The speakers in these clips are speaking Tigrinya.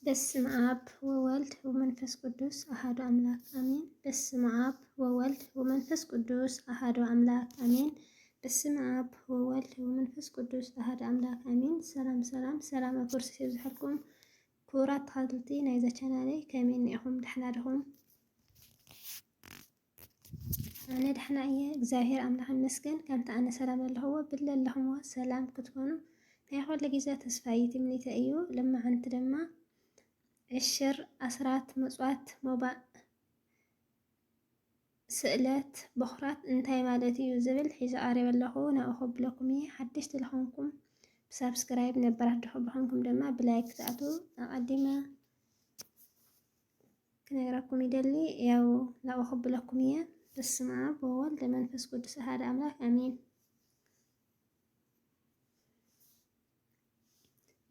በስመ አብ ወወልድ ወመንፈስ ቅዱስ አሐዱ አምላክ አሜን። በስመ አብ ወወልድ ወመንፈስ ቅዱስ አሐዱ አምላክ አሜን። በስመ አብ ወወልድ ወመንፈስ ቅዱስ አሐዱ አምላክ አሜን። ሰላም አክርስ ይብዝሐልኩም ክቡራት ተኸታተልቲ ናይዛ ቻናለይ ከመይ እኒአኹም ደሕና ዲኹም? ኣነ ደሕና እየ እግዚአብሔር ኣምላኽ ይመስገን። ከምቲ ኣነ ሰላም ኣለኽዎ ብለ ኣለኹምዎ ሰላም ክትኮኑ ናይ ኩሉ ግዜ ተስፋይት እምኒተ እዩ። ልማዓንቲ ድማ ዕሽር ኣስራት መጽዋት ሞባእ ስእለት በኹራት እንታይ ማለት እዩ ዝብል ሒዘ ቀሪበ ኣለኹ ናብኡ ከብለኩም እየ። ሓደሽቲ ዝኾንኩም ብሳብስክራይብ ነባራት ድሕብኹምኩም ድማ ብላይክ ትኣትዉ ኣቐዲመ ክነግራኩም ይደሊ ያው ናብኡ ከብለኩም እየ። በስመ አብ ወወልድ ወመንፈስ ቅዱስ አሐዱ አምላክ አሜን።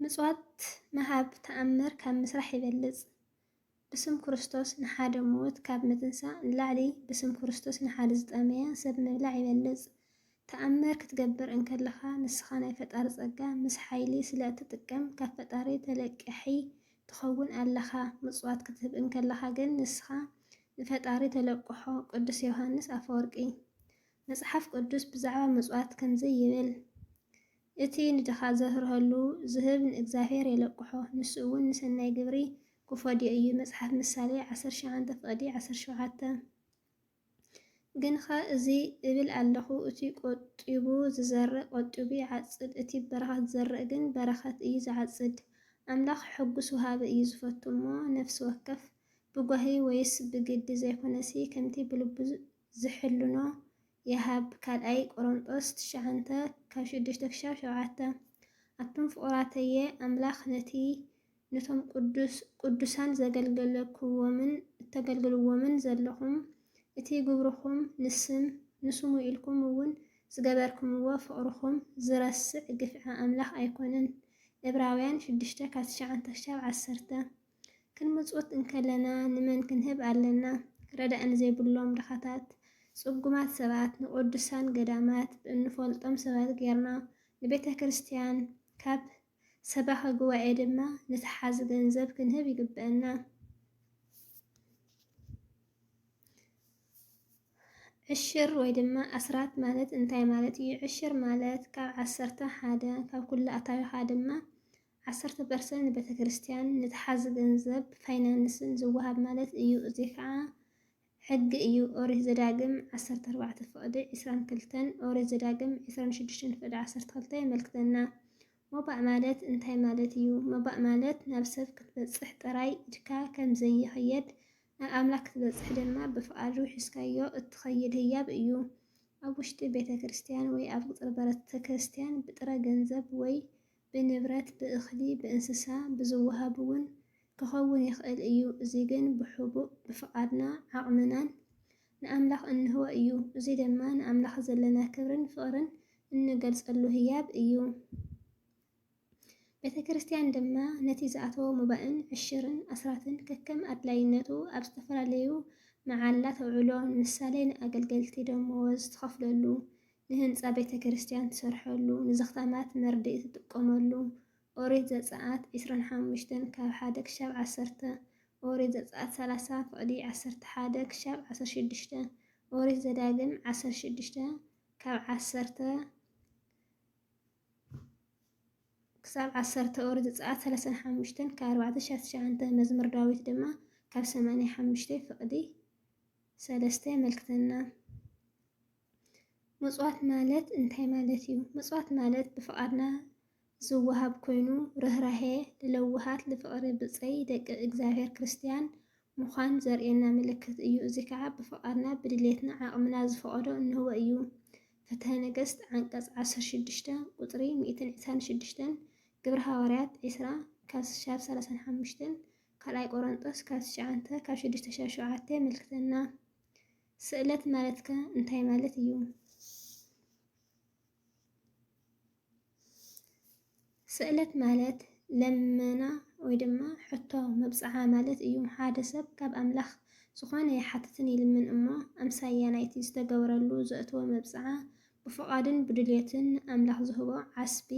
ምጽዋት መሃብ ተኣምር ካብ ምስራሕ ይበልፅ። ብስም ክርስቶስ ንሓደ ሞት ካብ ምትንሳእ ንላዕሊ ብስም ክርስቶስ ንሓደ ዝጠመየ ሰብ ምብላዕ ይበልፅ። ተኣምር ክትገብር እንከለኻ ንስኻ ናይ ፈጣሪ ጸጋ ምስ ሓይሊ ስለ እትጥቀም ካብ ፈጣሪ ተለቂሒ ትኸውን ኣለኻ። ምጽዋት ክትህብ እንከለኻ ግን ንስኻ ንፈጣሪ ተለቅሖ። ቅዱስ ዮሃንስ አፈወርቂ። መጽሓፍ ቅዱስ ብዛዕባ ምጽዋት ከምዚ ይብል፣ እቲ ንድኻ ዘህርህሉ ዝህብ ንእግዚአብሔር የለቅሖ ንሱ እውን ንሰናይ ግብሪ ክፈድዮ እዩ። መጽሓፍ ምሳሌ 19:17 ግን ኸ እዚ እብል ኣለኹ እቲ ቆጢቡ ዝዘርእ ቆጢቡ ይዓጽድ፣ እቲ በረኸት ዝዘርእ ግን በረኸት እዩ ዝዓጽድ። ኣምላኽ ሕጉስ ወሃቢ እዩ ዝፈቱ እሞ ነፍሲ ወከፍ ብጓሂ ወይስ ብግዲ ዘይኮነሲ ከምቲ ብልቡ ዝሕልኖ የሃብ። ካልኣይ ቆሮንጦስ 9:6-7 ኣቱም ፍቁራተየ ኣምላኽ ነቶም ቅዱሳን እተገልግልዎምን ዘለኹም እቲ ግብርኹም ንስሙ ኢልኩም እውን ዝገበርኩምዎ ፍቅርኹም ዝረስዕ ግፍዒ ኣምላኽ ኣይኮነን። ዕብራውያን 6:9-10 ክንምጽውት እንከለና ንመን ክንህብ ኣለና? ረዳእን ዘይብሎም ድኻታት፣ ጽጉማት ሰባት፣ ንቅዱሳን ገዳማት፣ እንፈልጦም ሰባት ጌርና ንቤተ ክርስቲያን፣ ካብ ሰባኺ ጉባኤ ድማ ንተሓዚ ገንዘብ ክንህብ ይግብአና። ዕሽር ወይ ድማ ኣስራት ማለት እንታይ ማለት እዩ? ዕሽር ማለት ካብ 10 ሓደ ካብ ኩሉ ኣታዊኻ ድማ 10% ንቤተ ክርስቲያን ንተሓዚ ገንዘብ ፋይናንስን ዝወሃብ ማለት እዩ። እዚ ከዓ ሕጊ እዩ። ኦሪት ዘዳግም 14:22 ኦሪት ዘዳግም 26:12 የመልክተና። ሞባእ ማለት እንታይ ማለት እዩ? ሞባእ ማለት ናብ ሰብ ክትበጽሕ ጥራይ ኢድካ ከም ዘይኽየድ ናብ ኣምላኽ ክትበጽሕ ድማ ብፍቓዱ ሒዝካዮ እትኸይድ ህያብ እዩ። ኣብ ውሽጢ ቤተ ክርስቲያን ወይ ኣብ ቅጽሪ ቤተ ክርስቲያን ብጥረ ገንዘብ ወይ ብንብረት፣ ብእኽሊ፣ ብእንስሳ ብዝወሃብ እውን ክኸውን ይኽእል እዩ። እዚ ግን ብሕቡእ ብፍቓድና ዓቕምናን ንኣምላኽ እንህቦ እዩ። እዚ ድማ ንኣምላኽ ዘለና ክብርን ፍቕርን እንገልጸሉ ህያብ እዩ። ቤተ ክርስቲያን ድማ ነቲ ዝኣተወ ሞባእን ዕሽርን ኣስራትን ከከም ኣድላይነቱ ኣብ ዝተፈላለዩ መዓላ ተውዕሎ። ንምሳሌ ንኣገልገልቲ ደመወዝ ትኸፍለሉ፣ ንህንፃ ቤተ ክርስቲያን ትሰርሐሉ፣ ንዝኽታማት መርድእ ትጥቀመሉ። ኦሪት ዘጸአት 25:1-10 ኦሪት ዘጸአት 30:11-16 ኦሪት ዘዳግም 16:10-10 ኦሪት ዘጸአት 35:4-9 መዝሙር ዳዊት ድማ ካብ 85:3 የመልክተና። ምጽዋት ማለት እንታይ ማለት እዩ? ምጽዋት ማለት ብፍቓድና ዝወሃብ ኮይኑ ርህራሄ ንለውሃት ንፍቕሪ ብፅይ ደቂ እግዚአብሔር ክርስቲያን ምዃን ዘርእየና ምልክት እዩ። እዚ ከዓ ብፍቓድና ብድሌትና ዓቕምና ዝፈቐዶ እንህቦ እዩ። ፍትሐ ነገሥት ዓንቀጽ 16:126 ግብረ ሐዋርያት 20:35 ካልኣይ ቆሮንጦስ 9:6-7 የመልክተና። ስእለት ማለት ከ እንታይ ማለት እዩ? ስእለት ማለት ለመና ወይ ድማ ሕቶ መብፅዓ ማለት እዩ። ሓደ ሰብ ካብ ኣምላኽ ዝኾነ ይሓትትን ይልምን እሞ ኣምሳያ ናይቲ ዝተገበረሉ ዘእተወ መብፅዓ ብፍቓድን ብድልየትን ኣምላኽ ዝህቦ ዓስቢ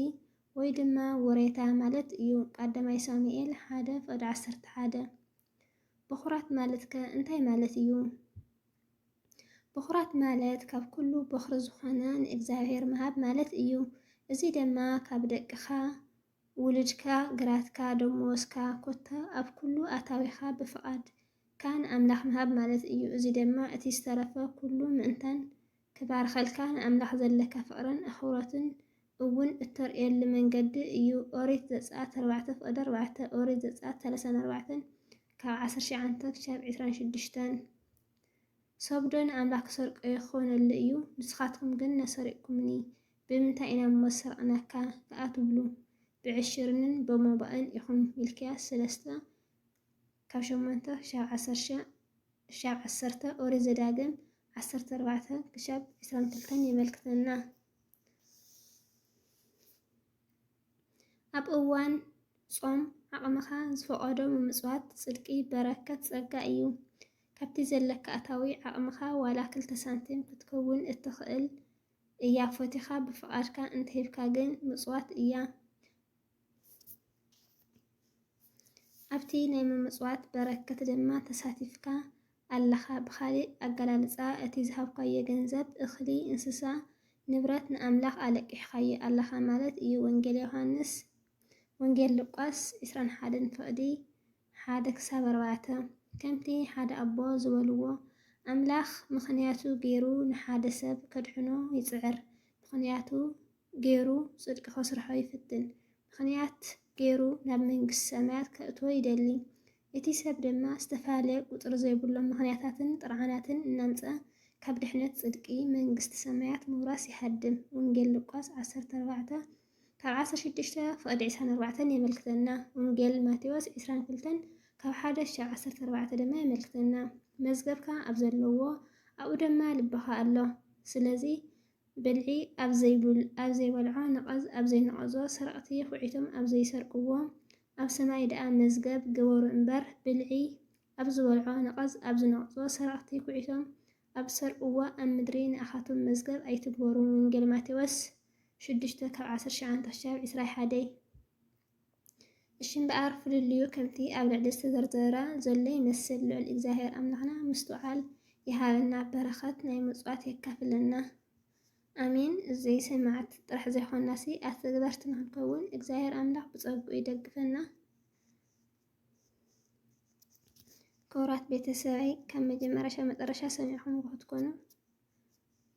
ወይ ድማ ወሬታ ማለት እዩ። ቀዳማይ ሳሙኤል 1:11 በኩራት ማለት ከ እንታይ ማለት እዩ? በኩራት ማለት ካብ ኩሉ በኩሪ ዝኾነ ንእግዚአብሔር ምሃብ ማለት እዩ። እዚ ድማ ካብ ደቅኻ ውልድካ ግራትካ ደሞዝካ ኮታ ኣብ ኩሉ ኣታዊኻ ብፍቓድካ ንኣምላኽ ምሃብ ማለት እዩ። እዚ ድማ እቲ ዝተረፈ ኩሉ ምእንታን ክባርከልካ ንኣምላኽ ዘለካ ፍቕርን ኣኽብሮትን እውን እተርእየሉ መንገዲ እዩ። ኦሪት ዘጸአት 4:4 ኦሪት ዘጸአት 34 ካብ 19-26 ሰብዶ ንኣምላኽ ክሰርቆ ይኾነሉ እዩ። ንስኻትኩም ግን ነሰሪቕኩምኒ ብምንታይ ኢና እሞ ሰረቕናካ ከኣ ትብሉ ብዕሽርንን በመባእን ኢኹም። ሚልክያስ 3:8-10 ኦሪት ዘዳግም 14-22 የመልክተና። ኣብ እዋን ጾም ዓቕምኻ ዝፈቐዶ ምምጽዋት ጽድቂ፣ በረከት፣ ጸጋ እዩ። ካብቲ ዘለካ ኣታዊ ዓቕምኻ ዋላ 2 ሳንቲም ክትከውን እትኽእል እያ። ፎቲኻ ብፍቓድካ እንተሂብካ ግን ምጽዋት እያ። ኣብቲ ናይ ምምጽዋት በረከት ድማ ተሳቲፍካ ኣለኻ። ብኻሊእ ኣገላልጻ እቲ ዝሃብካዮ ገንዘብ፣ እኽሊ፣ እንስሳ፣ ንብረት ንኣምላኽ ኣለቂሕካዮ ኣለኻ ማለት እዩ። ወንጌል ሉቃስ 21:1-4 ከምቲ ሓደ ኣቦ ዝበልዎ ኣምላኽ ምኽንያቱ ገይሩ ንሓደ ሰብ ከድሕኖ ይጽዕር፣ ምኽንያቱ ገይሩ ጽድቂ ከስርሖ ይፍትን፣ ምኽንያት ገይሩ ናብ መንግስቲ ሰማያት ከእትዎ ይደሊ። እቲ ሰብ ድማ ዝተፈላለየ ቁጥሪ ዘይብሎም ምኽንያታትን ጥርዓናትን እናምፀ ካብ ድሕነት ጽድቂ መንግስቲ ሰማያት ምውራስ ይሃድም። ወንጌል ሉቃስ 14:16-24 የመልክተና። ወንጌል ማቴዎስ 22:1-14 ድማ የመልክተና። መዝገብካ ኣብ ዘለዎ ኣብኡ ድማ ልብኻ ኣሎ። ስለዚ ብልዒ ኣብ ዘይበልዖ ነቐዝ ኣብ ዘይነቐዞ ሰረቕቲ ኩዒቶም ኣብ ዘይሰርቅዎ ኣብ ሰማይ ደኣ መዝገብ ግበሩ እምበር ብልዒ ኣብ ዝበልዖ ነቐዝ ኣብ ዝነቐዞ ሰረቕቲ ኩዒቶም ኣብ ሰርቅዎ ኣብ ምድሪ ንኣኻቶም መዝገብ ኣይትግበሩ። ወንጌል ማቴዎስ 6:19-21 እሺ እምበኣር ፍልልዩ ከምቲ ኣብ ልዕሊ ዝተዘርዘረ ዘሎ ይመስል። ልዑል እግዚኣብሔር ኣምላኽና ምስቱ ቃል ይሃበና፣ በረኸት ናይ ምጽዋት የካፍለና። ኣሜን። እዘይ ሰማዕት ጥራሕ ዘይኮናሲ ኣተግበርቲ ንክንከውን እግዚኣብሔር ኣምላኽ ብጸጉኡ ይደግፈና። ክቡራት ቤተሰበይ ካብ መጀመርያ መጨረሻ ሰሚዕኹም ክትኮኑ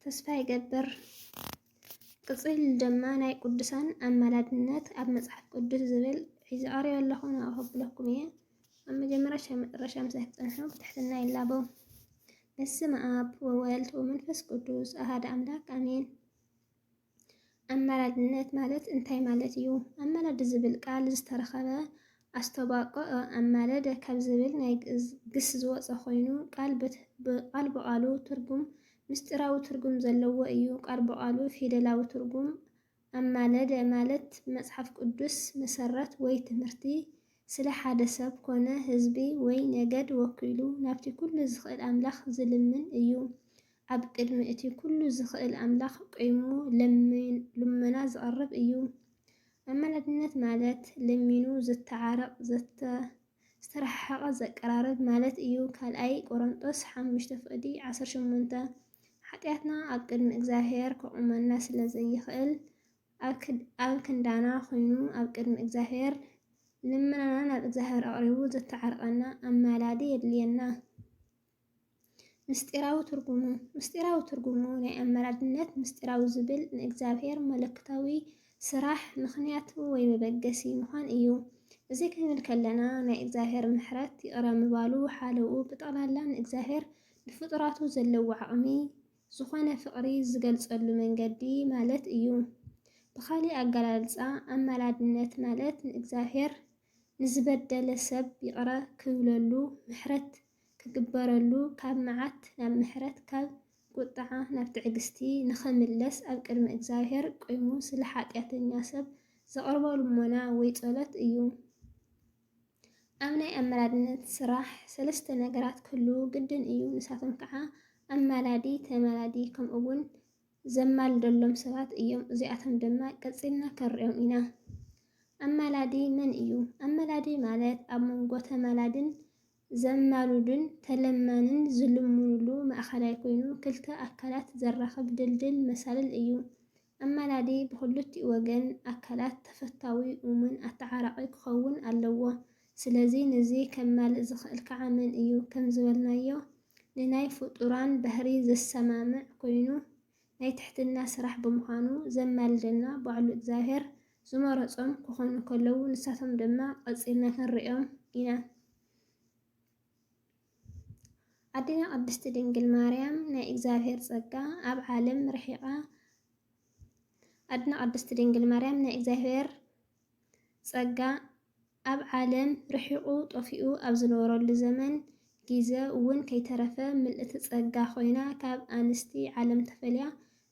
ተስፋ ይገብር። ቅጽል ድማ ናይ ቅዱሳን ኣማላድነት ኣብ መጽሓፍ ቅዱስ ዝብል ሒዚ ቀሪበ ኣለኹ ንኸብለኩም እየ። ኣብ መጀመርያ መጨረሻ ምሳይ ክጸንሑ ብትሕትና ይላበው። በስመ አብ ወወልድ ወመንፈስ ቅዱስ አሐደ አምላክ አሜን። ኣማላድነት ማለት እንታይ ማለት እዩ? ኣማላድ ዝብል ቃል ዝተረኸበ ኣስተባቅዕ ኣማለደ ካብ ዝብል ናይ ግስ ዝወፀ ኮይኑ ቃል ብቓሉ ትርጉም ምስጢራዊ ትርጉም ዘለዎ እዩ። ቃል ብቓሉ ፊደላዊ ትርጉም ኣማለደ ማለት መጽሓፍ ቅዱስ መሰረት ወይ ትምህርቲ ስለ ሓደ ሰብ ኮነ ህዝቢ ወይ ነገድ ወኪሉ ናብቲ ኩሉ ዝኽእል ኣምላኽ ዝልምን እዩ። ኣብ ቅድሚ እቲ ኩሉ ዝኽእል ኣምላኽ ቆይሙ ልመና ዝቐርብ እዩ። ኣማላድነት ማለት ለሚኑ ዝተዓረቕ ዝተረሓሓቐ ዘቀራርብ ማለት እዩ። ካልኣይ ቆሮንጦስ 5:18 ሓጢኣትና ኣብ ቅድሚ እግዚኣብሔር ከቁመና ስለ ዘይኽእል ኣብ ክንዳና ኮይኑ ኣብ ቅድሚ እግዚኣብሔር ልመናና ናብ እግዚኣብሔር ኣቕሪቡ ዘተዓርቐና ኣማላዲ የድልየና። ምስጢራዊ ትርጉሙ ናይ ኣማላድነት ምስጢራዊ ዝብል ንእግዚኣብሔር መለክታዊ ስራሕ ምኽንያቱ ወይ መበገሲ ምዃን እዩ። እዚ ክንብል ከለና ናይ እግዚኣብሔር ምሕረት ይቕረ ምባሉ ሓለኡ ብጠቕላላ ንእግዚኣብሔር ንፍጡራቱ ዘለዎ ዓቕሚ ዝኾነ ፍቕሪ ዝገልጸሉ መንገዲ ማለት እዩ። ብኻሊእ ኣገላልጻ ኣማላድነት ማለት ንእግዚኣብሔር ንዝበደለ ሰብ ይቕረ ክብለሉ ምሕረት ክግበረሉ ካብ መዓት ናብ ምሕረት ካብ ቁጥዓ ናብ ትዕግስቲ ንኸምለስ ኣብ ቅድሚ እግዚኣብሔር ቆይሙ ስለ ሓጢኣተኛ ሰብ ዘቕርቦ ልመና ወይ ጸሎት እዩ። ኣብ ናይ ኣማላድነት ስራሕ 3 ነገራት ክህልው ግድን እዩ። ንሳቶም ከዓ ኣማላዲ፣ ተመላዲ ከምኡውን ዘማልደሎም ሰባት እዮም። እዚኣቶም ድማ ቀፂልና ከንሪኦም ኢና። ኣማላዲ መን እዩ? ኣማላዲ ማለት ኣብ መንጎ ተማላድን ዘማሉድን ተለማንን ዝልምንሉ ማእኸላይ ኮይኑ ክልተ ኣካላት ዘራኽብ ድልድል መሳልል እዩ። ኣማላዲ ብክልቲኡ ወገን ኣካላት ተፈታዊ እሙን ኣተዓራቂ ክኸውን ኣለዎ። ስለዚ ነዚ ከማልእ ዝኽእል ከዓ መን እዩ? ከም ዝበልናዮ ንናይ ፍጡራን ባህሪ ዘሰማምዕ ኮይኑ ናይ ትሕትና ስራሕ ብምዃኑ ዘማልደና ባዕሉ እግዚኣብሔር ዝመረፆም ክኾኑ ከለዉ ንሳቶም ድማ ቀፂልና ክንሪኦም ኢና። ኣዴና ቅድስቲ ድንግል ማርያም ናይ እግዚኣብሔር ጸጋ ኣብ ዓለም ርሒቓ ኣዴና ቅድስቲ ድንግል ማርያም ናይ እግዚኣብሔር ጸጋ ኣብ ዓለም ርሒቑ ጠፊኡ ኣብ ዝነበረሉ ዘመን ግዜ እውን ከይተረፈ ምልእቲ ጸጋ ኮይና ካብ ኣንስቲ ዓለም ተፈልያ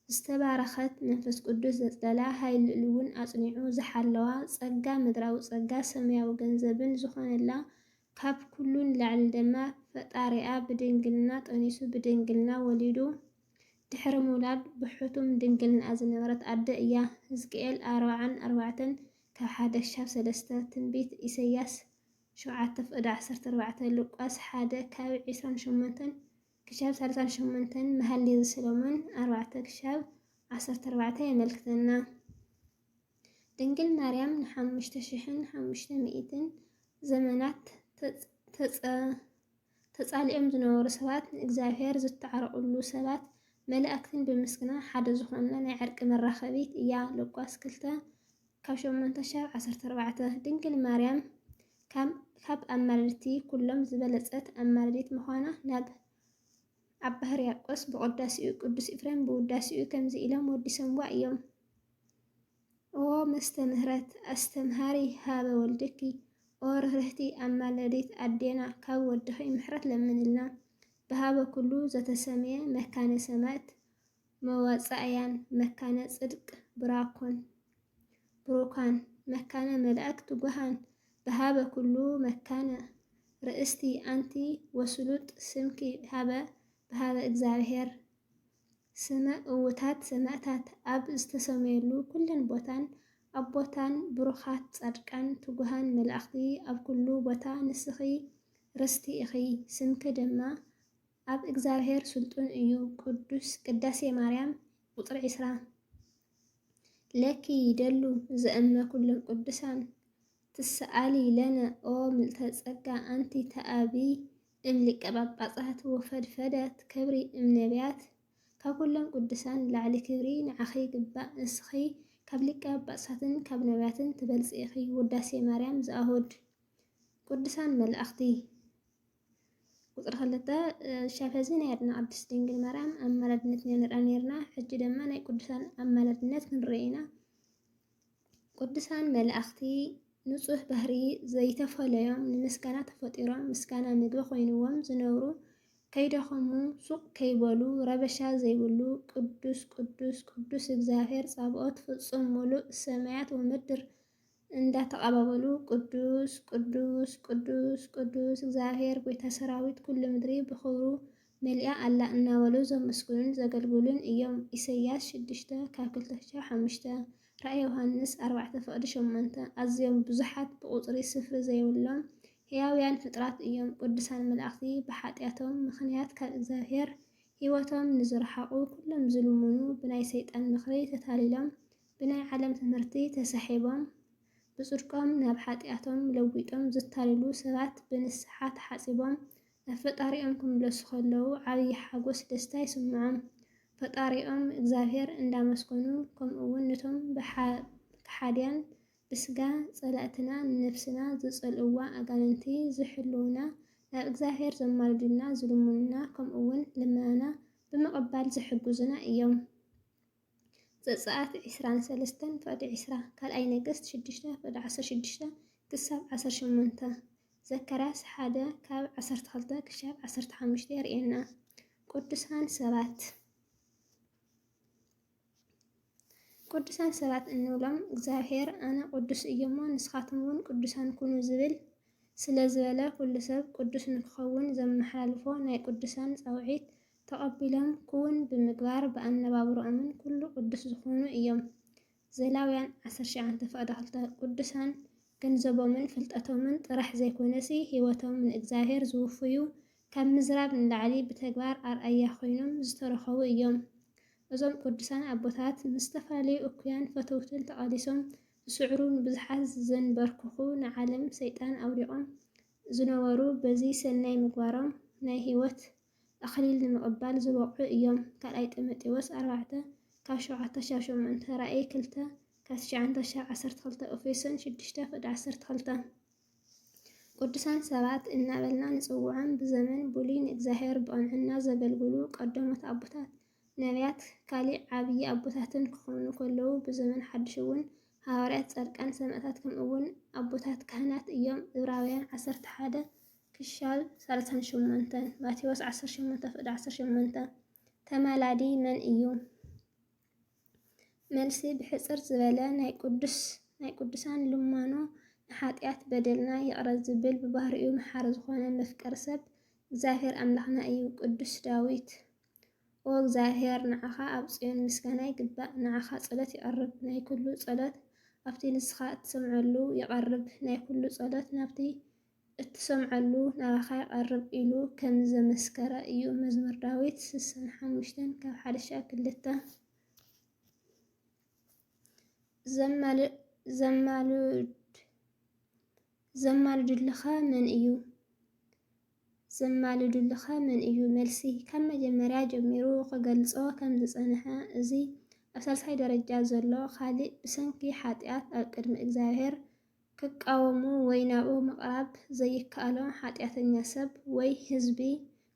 ዝተባረኸት መንፈስ ቅዱስ ዘጽለላ ሃይሊ እውን ኣጽኒዑ ዝሓለዋ ጸጋ ምድራዊ ጸጋ ሰማያዊ ገንዘብን ዝኾነላ ካብ ኩሉ ንላዕሊ ድማ ፈጣሪኣ ብድንግልና ጠኒሱ ብድንግልና ወሊዱ ድሕሪ ምውላድ ብሕቱም ድንግልና ዝነበረት ኣደ እያ። ሕዝቅኤል 40:4 ካብ 1-3 ትንቢት ኢሳይያስ 7:14 ሉቃስ 1:28-38 መሃልየ ሰሎሞን 4:14 የመልክተና። ድንግል ማርያም ን5,500 ዘመናት ተጻሊኦም ዝነበሩ ሰባት ንእግዚኣብሔር ዝተዓረቑሉ ሰባት መላእክትን ብምስግና ሓደ ዝኾኑላ ናይ ዕርቂ መራኸቢት እያ። ሉቃስ 2:8-14 ድንግል ማርያም ካብ ኣማልድቲ ኩሎም ዝበለፀት ኣማልዲት ምዃና ናብ ኣባ ሕርያቆስ ብቅዳሴኡ ቅዱስ ኤፍሬም ብውዳሴኡ ከምዚ ኢሎም ወዲሰምዋ እዮም። ኦ መስተ ምህረት ኣስተምሃሪ ሃበ ወልድኪ ኦ ርህርህቲ ኣማልዲት ኣዴና ካብ ወድኺ ምሕረት ለምንልና። ብሃበ ኩሉ ዘተሰመየ መካነ ሰማዕት መዋፅአያን መካነ ጽድቅ ብሩካን መካነ መላእክት ትጉሃን በሃበ ኩሉ መካነ ርእስቲ ኣንቲ ወስሉጥ ስምኪ በሃበ እግዚአብሔር ስመ እውታት ሰማዕታት ኣብ ዝተሰመየሉ ኩለን ቦታን ኣቦታን ብሩኻት ጻድቃን ትጉሃን መላእኽቲ ኣብ ኩሉ ቦታ ንስኺ ርስቲ ኢኺ ስምኪ ድማ ኣብ እግዚአብሔር ስልጡን እዩ። ቅዳሴ ማርያም ቁጥሪ 20 ለኪ ይደሉ ዘእመ ኩሎም ቅዱሳን ትሰአሊ ለነ ኦ ምልዕተ ጸጋ ኣንቲ ተአቢ እምሊቀ ጳጳሳት ወፈድፈደት ክብሪ እምነቢያት። ካብ ኩሎም ቅዱሳን ላዕሊ ክብሪ ንዓኺ ይግባእ ንስኺ ካብ ሊቀ ጳጳሳትን ካብ ነቢያትን ትበልፂ ኢኺ። ውዳሴ ማርያም ዘአሁድ ቅዱሳን መላእኽቲ ቁጥሪ 2 ሻፈዚ ናይ ኣዴና ቅድስቲ ድንግል ማርያም ኣማላድነት ንሪኣ ነርና። ሕጂ ድማ ናይ ቅዱሳን ኣማላድነት ክንርኢ ኢና። ቅዱሳን መላእኽቲ ንጹህ ባህሪ ዘይተፈለዮም ንምስጋና ተፈጢሮም ምስጋና ምግቢ ኮይንዎም ዝነብሩ ከይደኸሙ ሱቕ ከይበሉ ረበሻ ዘይብሉ ቅዱስ ቅዱስ ቅዱስ እግዚአብሔር ጻብኦት ፍጹም ሙሉእ ሰማያት ወምድር እንዳተቐባበሉ ቅዱስ ቅዱስ ቅዱስ ቅዱስ እግዚአብሔር ጎይታ ሰራዊት ኩሉ ምድሪ ብክብሩ መሊኣ ኣላ እናበሉ ዘመስግኑን ዘገልግሉን እዮም። ኢሳይያስ 6:2-5 ራእየ ዮሃንስ 4:8 ኣዝዮም ብዙሓት ብቁፅሪ ስፍሪ ዘይብሎም ህያውያን ፍጥረት እዮም። ቅዱሳን መላእኽቲ ብሓጢኣቶም ምኽንያት ካብ እግዚአብሔር ህይወቶም ንዝረሓቑ ኩሎም ዝልምኑ ብናይ ሰይጣን ምኽሪ ተታሊሎም ብናይ ዓለም ትምህርቲ ተሰሒቦም ብጽድቆም ናብ ሓጢኣቶም ለዊጦም ዝታልሉ ሰባት ብንስሓ ተሓፂቦም ናብ ፈጣሪኦም ክምለሱ ከለዉ ዓብዪ ሓጎስ ደስታ ይስምዖም። ፈጣሪኦም እግዚአብሔር እንዳመስገኑ ከምኡውን ነቶም ከሓድያን ብስጋ ጸላእትና ንነፍስና ዝጸልእዋ ኣጋንንቲ ዝሕልውና ናብ እግዚአብሔር ዘማልዱና ዝልምኑና ከምኡውን ልመናና ብምቕባል ዝሕግዙና እዮም። ዘጸአት 23:20 ካልኣይ ነገሥት 6:16-18 ዘካርያስ 1:12-15 የርእየና። ቅዱሳን ሰባት እንብሎም እግዚአብሔር ኣነ ቅዱስ እየ እሞ ንስኻትኩም እውን ቅዱሳን ኩኑ ዝብል ስለ ዝበለ ኩሉ ሰብ ቅዱስ ንክኸውን ዘመሓላልፎ ናይ ቅዱሳን ጻውዒት ተቐቢሎም ክውን ብምግባር ብኣነባብሮኦምን ኩሉ ቅዱስ ዝኾኑ እዮም። ዘሌዋውያን 19:2 ቅዱሳን ገንዘቦምን ፍልጠቶምን ጥራሕ ዘይኮነሲ ህይወቶም ንእግዚአብሔር ዝውፍዩ ካብ ምዝራብ ንላዕሊ ብተግባር ኣርአያ ኮይኖም ዝተረኸቡ እዮም። እዞም ቅዱሳን ኣቦታት ምስ ዝተፈላለዩ እኩያን ፈተውትን ተቃሊሶም ዝስዕሩ ንብዙሓት ዘንበርክኹ ንዓለም ሰይጣን ኣውሪቖም ዝነበሩ በዚ ሰናይ ምግባሮም ናይ ህይወት ኣኽሊል ንምቕባል ዝበቕዑ እዮም። ካልኣይ ጢሞቴዎስ 4:7-8 ራእይ 2:9-12 ኤፌሶን 6:12 ቅዱሳን ሰባት እናበልና ንፅውዖም ብዘመን ብሉይ ንእግዚአብሔር ብቕንዕና ዘገልግሉ ቀዳሞት ኣቦታት ነቢያት ካሊእ ዓብዪ ኣቦታትን ክኾኑ ከለዉ ብዘመን ሓድሽ እውን ሃዋርያት፣ ጻድቃን፣ ሰማዕታት ከምኡውን ኣቦታት ካህናት እዮም። ዕብራውያን 11:38 ማቴዎስ 18:18 ተማላዲ መን እዩ? መልሲ ብሕፅር ዝበለ ናይ ቅዱሳን ልማኖ ንኃጢአት በደልና ይቕረ ዝብል ብባህሪኡ መሓሪ ዝኾነ መፍቀሪ ሰብ እግዚአብሔር ኣምላኽና እዩ። ቅዱስ ዳዊት ኦ እግዚአብሔር ንዓኻ ኣብ ጽዮን ምስጋና ይግባእ፣ ንዓኻ ጸሎት ይቐርብ፣ ናይ ኩሉ ጸሎት ኣብቲ ንስኻ እትሰምዓሉ ይቐርብ፣ ናይ ኩሉ ጸሎት ናብቲ እትሰምዓሉ ናባኻ ይቐርብ ኢሉ ከም ዘመስከረ እዩ። መዝሙር ዳዊት 65:1-2 ዘማልዱልኻ መን እዩ? ዘማልዱልኻ መን እዩ? መልሲ ካብ መጀመርያ ጀሚሩ ክገልጾ ከም ዝጸንሐ እዚ ኣብ ሳልሳይ ደረጃ ዘሎ ካልእ ብሰንኪ ኃጢአት ኣብ ቅድሚ እግዚአብሔር ክቃወሙ ወይ ናብኡ ምቕራብ ዘይከኣሎ ኃጢአተኛ ሰብ ወይ ህዝቢ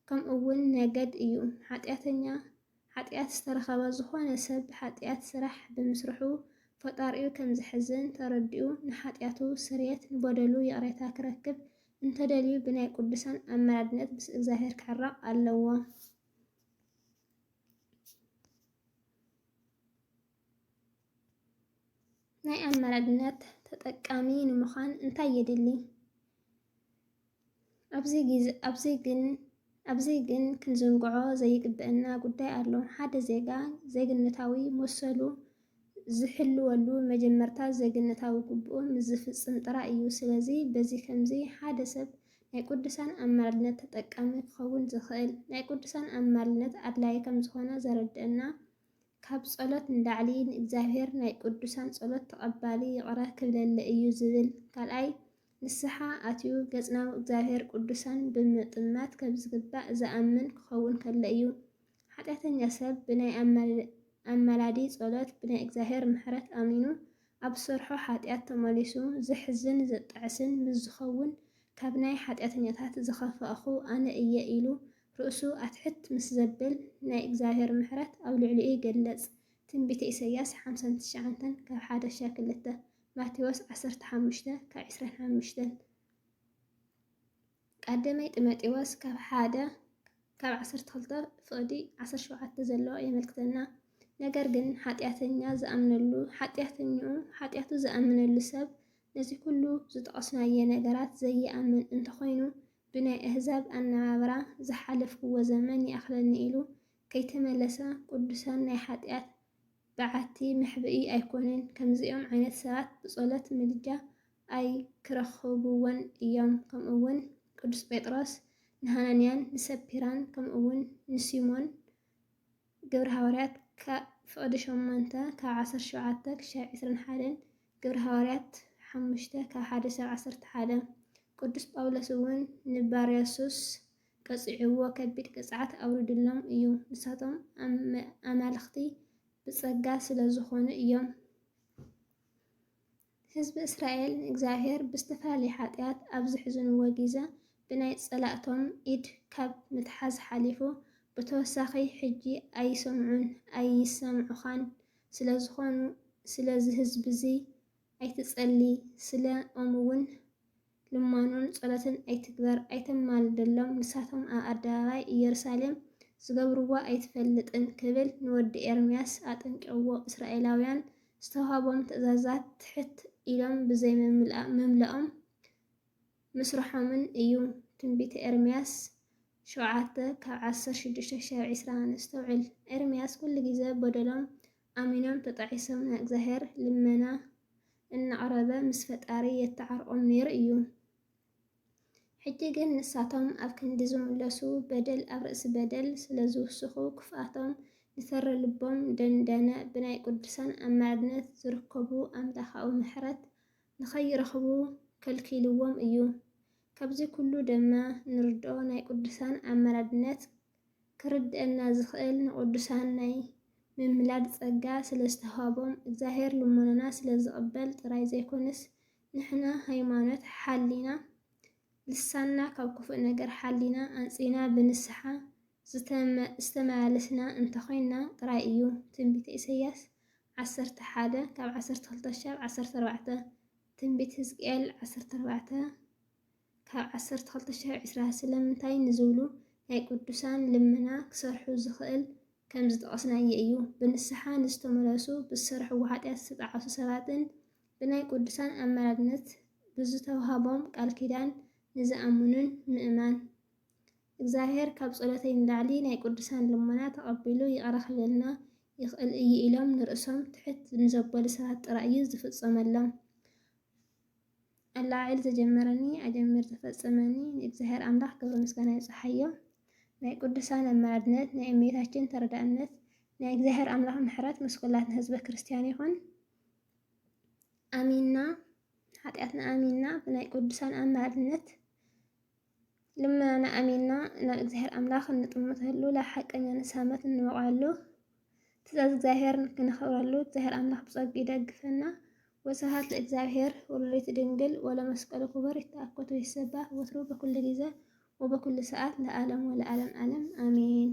ከምኡውን ነገድ እዩ። ኃጢአት ዝተረኸበ ዝኾነ ሰብ ኃጢአት ስራሕ ብምስርሑ ፈጣሪኡ ከም ዝሕዝን ተረዲኡ ንኃጢአቱ ስርየት ንበደሉ ይቕሬታ ክረክብ እንተደልዩ ብናይ ቅዱሳን ኣመላድነት ምስ እግዚአብሔር ክሕረቕ ኣለዎ። ናይ ኣመላድነት ተጠቃሚ ንምዃን እንታይ የድሊ? ኣብዚ ግን ክንዝንግዖ ዘይግብአና ጉዳይ ኣሎ። ሓደ ዜጋ ዜግነታዊ መሰሉ ዝሕልወሉ መጀመርታ ዜግነታዊ ግብኡ ምስ ዝፍፅም ጥራሕ እዩ። ስለዚ በዚ ከምዚ ሓደ ሰብ ናይ ቅዱሳን ኣመላድነት ተጠቃሚ ክኸውን ዝኽእል ናይ ቅዱሳን ኣመላድነት ኣድላይ ከም ዝኾነ ዘረድአና ካብ ጸሎት ንላዕሊ ንእግዚአብሔር ናይ ቅዱሳን ጸሎት ተቐባሊ ይቕረ ክብለለ እዩ ዝብል። ካልኣይ ንስሓ ኣትዩ ገጽናዊ እግዚአብሔር ቅዱሳን ብምጥማት ከም ዝግባእ ዝኣምን ክኸውን ከለ እዩ። ኃጢአተኛ ሰብ ብናይ ኣመላዲ ጸሎት ብናይ እግዚአብሔር ምሕረት ኣሚኑ ኣብ ሰርሖ ኃጢአት ተመሊሱ ዝሕዝን ዘጥዕስን ምስ ዝኸውን ካብ ናይ ኃጢአተኛታት ዝኸፈእኹ ኣነ እየ ኢሉ ርእሱ ኣትሕት ምስ ዘብል ናይ እግዚአብሔር ምሕረት ኣብ ልዕሊኡ ይገለጽ። ትንቢተ ኢሳይያስ 59:1-2 ማቴዎስ 15:25 ቀዳማይ ጢሞቴዎስ 1:12-17 ዘለዎ የመልክተና። ነገር ግን ኃጢአቱ ዝኣምነሉ ሰብ ነዚ ኩሉ ዝጠቐስናየ ነገራት ዘይኣምን እንተኾይኑ ብናይ ኣሕዛብ ኣነባብራ ዝሓለፍክዎ ዘመን ይኣኽለኒ ኢሉ ከይተመለሰ ቅዱሳን ናይ ኃጢአት በዓቲ መሕብኢ ኣይኮነን። ከምዚኦም ዓይነት ሰባት ብጸሎት ምልጃ ኣይክረኽብዎን እዮም። ከምኡውን ቅዱስ ጴጥሮስ ንሃናንያን ንሰጲራን ከምኡውን ንሲሞን ግብረ ሐዋርያት 8:17-21 ግብረ ሐዋርያት 5:1-11 ቅዱስ ጳውሎስ እውን ንባርዮሱስ ቀፂዕዎ ከቢድ ቅፅዓት ኣውሪድሎም እዩ። ንሳቶም ኣማልኽቲ ብጸጋ ስለ ዝኾኑ እዮም። ህዝቢ እስራኤል ንእግዚአብሔር ብዝተፈላለየ ኃጢአት ኣብ ዝሕዝንዎ ግዜ ብናይ ጸላእቶም ኢድ ካብ ምትሓዝ ሓሊፉ ብተወሳኺ ሕጂ ኣይሰምዑኻን ስለ ዝኾኑ ስለዚ ህዝቢ እዚ ኣይትጸሊ ስለ ኦምውን ልማኖን ጸሎትን ኣይትግበር ኣይተማልደሎም ንሳቶም ኣብ ኣደባባይ ኢየሩሳሌም ዝገብርዎ ኣይትፈልጥን ክብል ንወዲ ኤርምያስ ኣጠንቂቕዎ። እስራኤላውያን ዝተውሃቦም ትእዛዛት ትሕት ኢሎም ብዘይምምልኦም ምስርሖምን እዩ። ትንቢተ ኤርምያስ 7 ካብ 16-20 ንስተውዕል ኤርምያስ ኩሉ ግዜ በደሎም ኣሚኖም ተጣዒሶም ናይ እግዚኣብሔር ልመና እናቕረበ ምስ ፈጣሪ የተዓርቆም ነይሩ እዩ። ሕጂ ግን ንሳቶም ኣብ ክንዲ ዝምለሱ በደል ኣብ ርእሲ በደል ስለ ዝውስኹ ክፍኣቶም ንፈሪ ልቦም ደንደነ ብናይ ቅዱሳን ኣማላድነት ዝርከቡ ኣምላኻዊ ምሕረት ንኸይረኽቡ ከልኪልዎም እዩ። ካብዚ ኩሉ ድማ ንርድኦ ናይ ቅዱሳን ኣማላድነት ክርድአና ዝኽእል ንቅዱሳን ናይ ምምላድ ጸጋ ስለ ዝተዋሃቦም እግዚኣብሔር ልመናና ስለ ዝቕበል ጥራይ ዘይኮነስ ንሕና ሃይማኖት ሓሊና ልሳና ካብ ክፉእ ነገር ሓሊና ኣንጺና ብንስሓ ዝተመላለስና እንተኾይና ጥራይ እዩ። ትንቢተ ኢሳይያስ 11 ካብ 12-14 ትንቢት ሕዝቅኤል 14 ካብ 12-20 ስለምንታይ ንዝብሉ ናይ ቅዱሳን ልመና ክሰርሑ ዝኽእል ከም ዝጠቐስናየ እዩ። ብንስሓ ንዝተመለሱ ብዝሰርሕዎ ኃጢአት ዝተጣዓሱ ሰባትን ብናይ ቅዱሳን ኣማላድነት ብዝተዋሃቦም ቃል ኪዳን ንዝኣምኑን ምእማን እግዚኣብሔር ካብ ጸሎተይ ንላዕሊ ናይ ቅዱሳን ልመና ተቐቢሉ ይቕረ ክብለልና ይኽእል እዩ ኢሎም ንርእሶም ትሕት ንዘበሉ ሰባት ጥራይ እዩ ዝፍጸመሎም። ኣላዒል ዘጀመረኒ ኣጀምር ዘፈጸመኒ ንእግዚኣብሔር ኣምላኽ ክብሪ ምስጋና ይብጽሓዮ። ናይ ቅዱሳን ኣማላድነት ናይ እመቤታችን ተረዳእነት ናይ እግዚአብሔር ኣምላኽ ምሕረት ምስ ኩላትና ህዝበ ክርስቲያን ይኹን። ኣሚንና ኃጢአትና ኣሚንና ብናይ ቅዱሳን ኣማላድነት ልመናና ኣሚንና ናብ እግዚአብሔር ኣምላኽ እንጥምተሉ ላ ሓቀኛ ንሳመት እንበቕዓሉ ትእዛዝ እግዚአብሔር ክንኸብረሉ እግዚአብሔር ኣምላኽ ብጸጋ ይደግፈና። ወስብሐት ለእግዚአብሔር ወለወላዲቱ ድንግል ወለመስቀሉ ክቡር ይትአኮቱ ይትሰባህ ወትሩ በኩሉ ጊዜ ወበኩሉ ሰዓት ለዓለም ወለዓለም ዓለም አሜን።